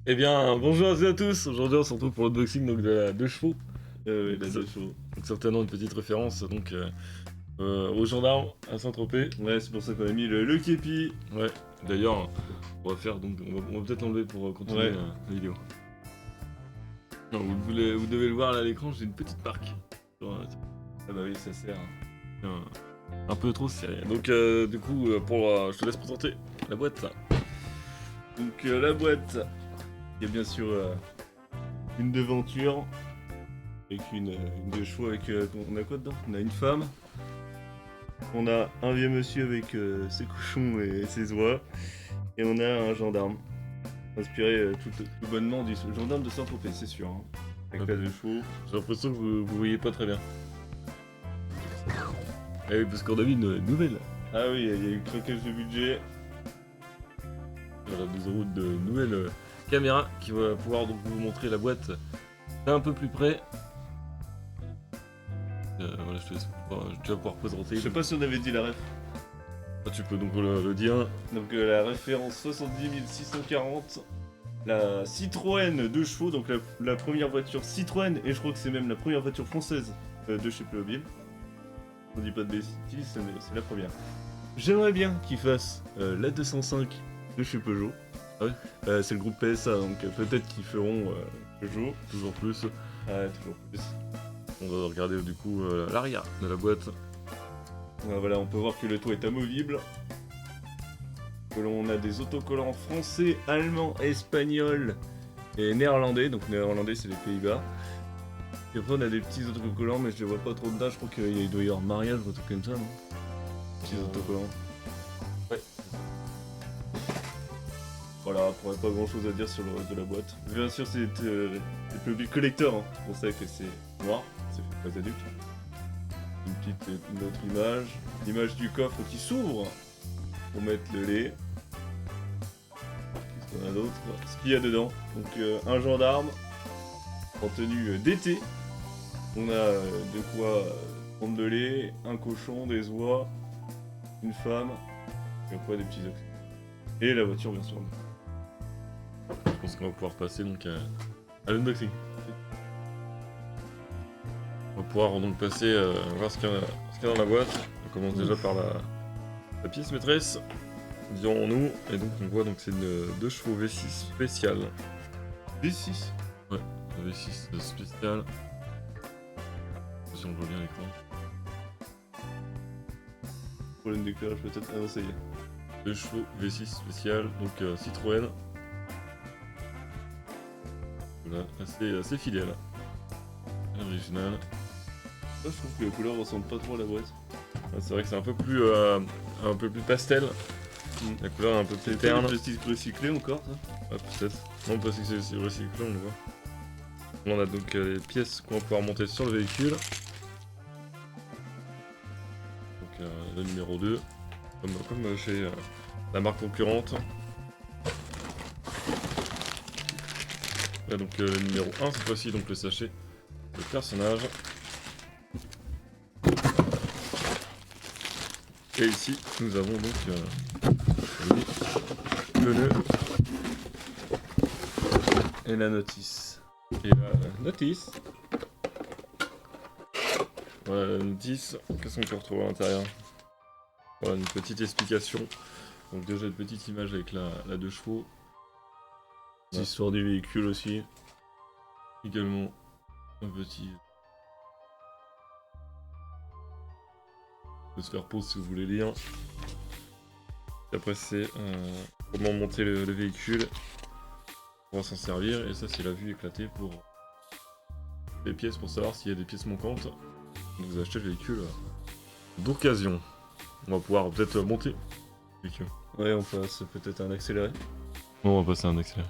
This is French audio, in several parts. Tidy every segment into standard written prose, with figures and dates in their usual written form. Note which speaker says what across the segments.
Speaker 1: Eh bien, bonjour à tous. Aujourd'hui, on se retrouve pour l'unboxing donc de la 2 chevaux.
Speaker 2: Oui,
Speaker 1: Donc,
Speaker 2: la deux chevaux.
Speaker 1: donc certainement une petite référence aux gendarmes à Saint-Tropez.
Speaker 2: Ouais, c'est pour ça qu'on a mis le képi.
Speaker 1: Ouais. D'ailleurs, on va peut-être l'enlever pour continuer
Speaker 2: Ouais.
Speaker 1: la vidéo. Non, vous devez le voir là à l'écran. J'ai une petite marque.
Speaker 2: Ah bah oui, ça sert.
Speaker 1: Un peu trop serré. Donc du coup, je te laisse présenter la boîte.
Speaker 2: Donc la boîte, il y a bien sûr une devanture avec une deux chevaux avec. On a quoi dedans? On a une femme. On a un vieux monsieur avec ses cochons et ses oies. Et on a un gendarme. Inspiré tout bonnement du gendarme de Saint-Tropez, c'est sûr. Hein. Avec la deux chevaux.
Speaker 1: J'ai l'impression que vous voyez pas très bien. Eh oui, parce qu'on a vu une nouvelle.
Speaker 2: Ah oui, il y a eu craquage de budget.
Speaker 1: Voilà, nous avons une nouvelle caméra qui va pouvoir donc vous montrer la boîte d'un peu plus près. Voilà, tu vas pouvoir présenter.
Speaker 2: Je sais pas si on avait dit la ref.
Speaker 1: Ah, tu peux donc le dire.
Speaker 2: Donc la référence 70 640, la Citroën 2 chevaux, donc la première voiture Citroën, et je crois que c'est même la première voiture française de chez Playmobil. On dit pas de bêtises, mais c'est la première. J'aimerais bien qu'ils fassent la 205 de chez Peugeot.
Speaker 1: Ah oui.
Speaker 2: C'est le groupe PSA, donc peut-être qu'ils feront Peugeot.
Speaker 1: Toujours plus.
Speaker 2: Toujours plus.
Speaker 1: On va regarder du coup l'arrière de la boîte.
Speaker 2: Voilà, on peut voir que le toit est amovible. Que l'on a des autocollants français, allemands, espagnols et néerlandais. Donc néerlandais, c'est les Pays-Bas. Et après, on a des petits autocollants, mais je les vois pas trop dedans. Je crois qu'il doit y avoir mariage ou un truc comme ça, non? Petits autocollants.
Speaker 1: Ouais.
Speaker 2: Voilà, après, pas grand chose à dire sur le reste de la boîte. Bien sûr, c'est des Playmobil collector, hein. C'est pour ça que c'est noir, c'est fait très adulte. Une autre image. L'image du coffre qui s'ouvre pour mettre le lait. Qu'est-ce qu'on a d'autre? Ce qu'il y a dedans. Donc un gendarme en tenue d'été. On a de quoi prendre de lait, un cochon, des oies, une femme, et après des petits oxy. Et la voiture bien sûr.
Speaker 1: Je pense qu'on va pouvoir passer donc à l'unboxing. On va pouvoir donc passer voir ce qu'il y a dans la boîte. On commence déjà par la pièce maîtresse, dirons-nous. Et donc on voit donc c'est une 2 chevaux V6 spéciale.
Speaker 2: V6.
Speaker 1: Ouais, V6 spéciale. Si on voit bien l'écran.
Speaker 2: Problème d'éclairage peut-être. Ah non, ça y est.
Speaker 1: 2 chevaux V6 spécial, donc Citroën. Voilà, assez fidèle. Original.
Speaker 2: Moi, je trouve que la couleur ressemble pas trop à la boîte.
Speaker 1: Ah, c'est vrai que c'est un peu plus pastel. La couleur est un peu plus
Speaker 2: C'est
Speaker 1: terne.
Speaker 2: du plastique recyclé encore, ça?
Speaker 1: Ah, peut-être. Non, parce que c'est recyclé, on le voit. On a donc les pièces qu'on va pouvoir monter sur le véhicule. Donc le numéro 2, comme chez la marque concurrente. Là donc le numéro 1 cette fois-ci, donc le sachet, le personnage. Et ici, nous avons donc les pneus
Speaker 2: Et la notice.
Speaker 1: et la notice. Voilà la notice. Qu'est-ce qu'on peut retrouver à l'intérieur? Voilà une petite explication. Donc déjà une petite image avec la 2 chevaux.
Speaker 2: Petite histoire du véhicule aussi.
Speaker 1: Également un petit... On peut se faire pause si vous voulez lire. Et après c'est comment monter le véhicule. On va s'en servir. Et ça c'est la vue éclatée pour les pièces, pour savoir s'il y a des pièces manquantes. Donc vous achetez le véhicule d'occasion. On va pouvoir peut-être monter le véhicule.
Speaker 2: Ouais, on passe peut-être un accéléré.
Speaker 1: Bon, on va passer à un accéléré.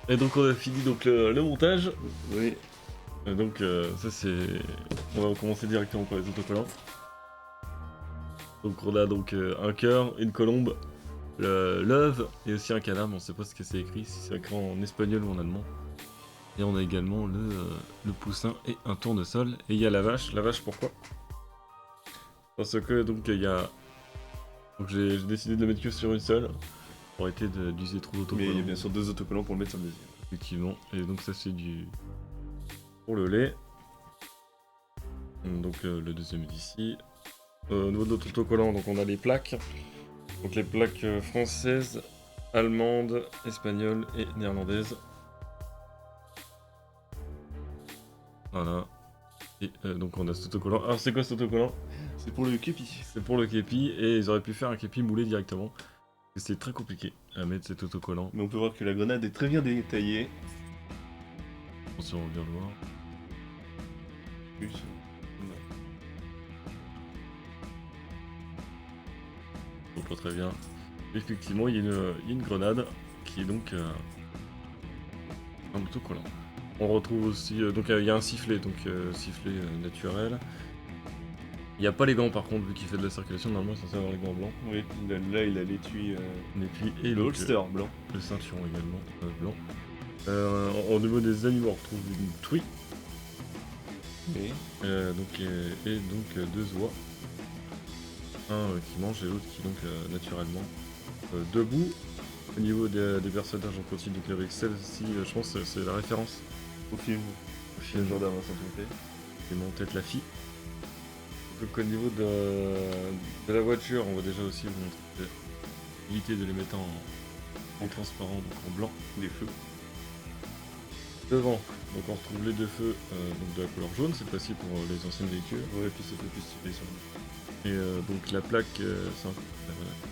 Speaker 1: Et donc on a fini donc le montage.
Speaker 2: Oui.
Speaker 1: Donc ça c'est... On va commencer directement par les autocollants. Donc on a donc un cœur, une colombe, l'œuf et aussi un canard, mais on sait pas ce que c'est écrit, si c'est écrit en espagnol ou en allemand. Et on a également le poussin et un tournesol. Et il y a la vache. La vache pourquoi? Parce que donc il y a... Donc j'ai décidé de le mettre que sur une seule, pour arrêter d'user trop
Speaker 2: Mais
Speaker 1: d'autocollants.
Speaker 2: il y a bien sûr 2 autocollants pour le mettre sur le deuxième.
Speaker 1: Effectivement. Et donc ça c'est du... pour le lait. Donc le deuxième est ici. Au niveau de notre autocollant, donc on a les plaques. Donc les plaques françaises, allemandes, espagnoles et néerlandaises. Voilà. Et donc on a cet autocollant. Alors c'est quoi cet autocollant?
Speaker 2: C'est pour le képi.
Speaker 1: C'est pour le képi et ils auraient pu faire un képi moulé directement. C'est très compliqué à mettre cet autocollant.
Speaker 2: Mais on peut voir que la grenade est très bien détaillée.
Speaker 1: Attention, on va bien le voir.
Speaker 2: Plus.
Speaker 1: On voit pas très bien. Effectivement, il y a une grenade qui est donc un autocollant. On retrouve aussi... donc il y a un sifflet, donc sifflet naturel. Il n'y a pas les gants par contre, vu qu'il fait de la circulation, normalement il est censé avoir les gants blancs.
Speaker 2: Oui, là il a l'étui.
Speaker 1: L'étui et
Speaker 2: Le
Speaker 1: donc,
Speaker 2: holster blanc.
Speaker 1: le ceinturon également, blanc. Au niveau des animaux, on retrouve une truie.
Speaker 2: Oui.
Speaker 1: Donc, et donc deux oies. Un qui mange et l'autre qui donc naturellement debout. Au niveau des personnages, on continue donc avec celle-ci, je pense que c'est la référence
Speaker 2: Au film.
Speaker 1: au film
Speaker 2: Gendarme à Saint-Tropez.
Speaker 1: qui est mon tête la fille. Donc au niveau de la voiture, on va déjà aussi vous montrer l'utilité de les mettre en transparent, donc en blanc.
Speaker 2: Les feux.
Speaker 1: Devant, donc on retrouve les deux feux donc de la couleur jaune, cette fois-ci pour les anciens véhicules.
Speaker 2: Ouais, puis ça fait plus stylé sur le.
Speaker 1: Et donc la plaque,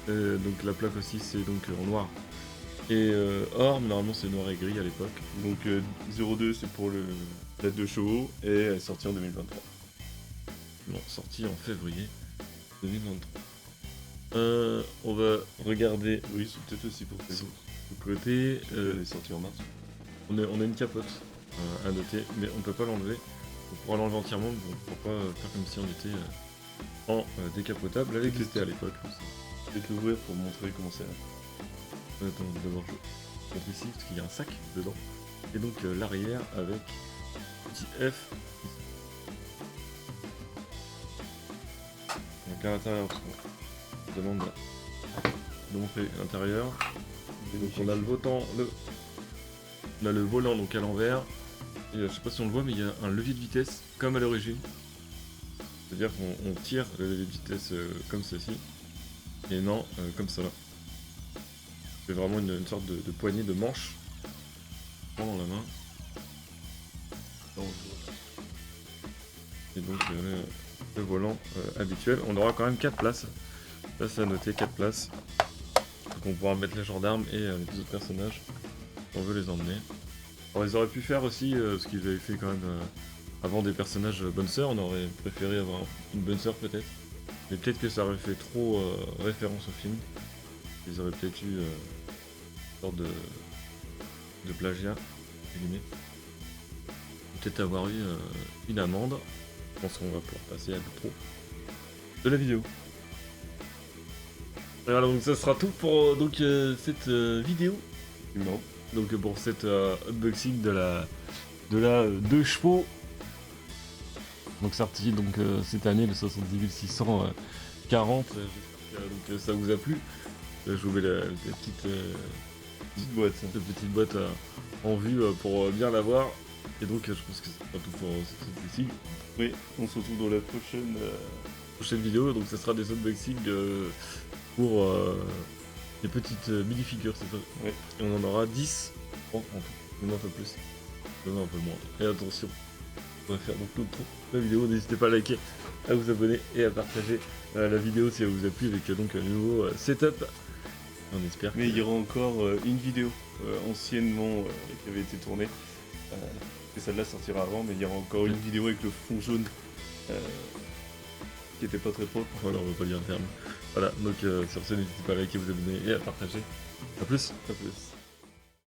Speaker 1: voilà. Donc la plaque aussi c'est donc en noir et or, mais normalement c'est noir et gris à l'époque.
Speaker 2: Donc 02 c'est pour la 2 chevaux et elle est sortie en 2023.
Speaker 1: Non, sorti en février 2023. On va regarder
Speaker 2: Oui, c'est peut-être aussi pour ça.
Speaker 1: sur le côté.
Speaker 2: Elle est sortie en mars.
Speaker 1: On a une capote à noter, mais on peut pas l'enlever. On pourra l'enlever entièrement, mais on pourra pas faire comme si on était en décapotable avec
Speaker 2: Peut-être.
Speaker 1: c'était à l'époque.
Speaker 2: Peut-être l'ouvrir pour montrer comment c'est.
Speaker 1: Attends, d'abord je montre ici parce qu'il y a un sac dedans. Et donc l'arrière avec petit F. Donc à l'intérieur, on demande de montrer l'intérieur. Donc on a le on a le volant donc à l'envers. Et je sais pas si on le voit, mais il y a un levier de vitesse comme à l'origine. C'est-à-dire qu'on tire le levier de vitesse comme ceci. Et non comme ça. C'est vraiment une sorte de poignée de manche. Dans la main. Et donc le volant habituel. On aura quand même 4 places. Là c'est à noter 4 places. Donc on pourra mettre les gendarmes et les autres personnages. Si on veut les emmener. Alors ils auraient pu faire aussi ce qu'ils avaient fait quand même avant des personnages bonne sœur. On aurait préféré avoir une bonne sœur peut-être. Mais peut-être que ça aurait fait trop référence au film. Ils auraient peut-être eu une sorte de plagiat, entre guillemets. Peut-être avoir eu une amende. Je pense qu'on va pouvoir passer à l'intro de la vidéo. Et voilà, donc ça sera tout pour cette vidéo.
Speaker 2: Non.
Speaker 1: Donc pour cette unboxing de la 2 chevaux. Donc sorti donc cette année le 78 640. J'espère que ça vous a plu. Je vous mets la petite
Speaker 2: boîte.
Speaker 1: cette petite boîte en vue pour bien la voir. Et donc je pense que c'est pas tout pour cette unboxing.
Speaker 2: Oui, on se retrouve dans la
Speaker 1: Prochaine vidéo, donc ça sera des unboxings pour des petites mini-figures, c'est ça.
Speaker 2: Ouais.
Speaker 1: Et on en aura 10 en tout, même un peu plus, même un peu moins. Et attention, on va faire donc la vidéo, n'hésitez pas à liker, à vous abonner et à partager la vidéo si elle vous a plu avec donc un nouveau setup. On espère.
Speaker 2: Mais il y aura encore une vidéo anciennement qui avait été tournée. Et celle-là sortira avant, mais il y aura encore une vidéo avec le fond jaune qui était pas très propre.
Speaker 1: Voilà, on va pas dire le terme. Voilà, donc sur ce, n'hésitez pas à liker, vous abonner et à partager. A plus.
Speaker 2: À plus.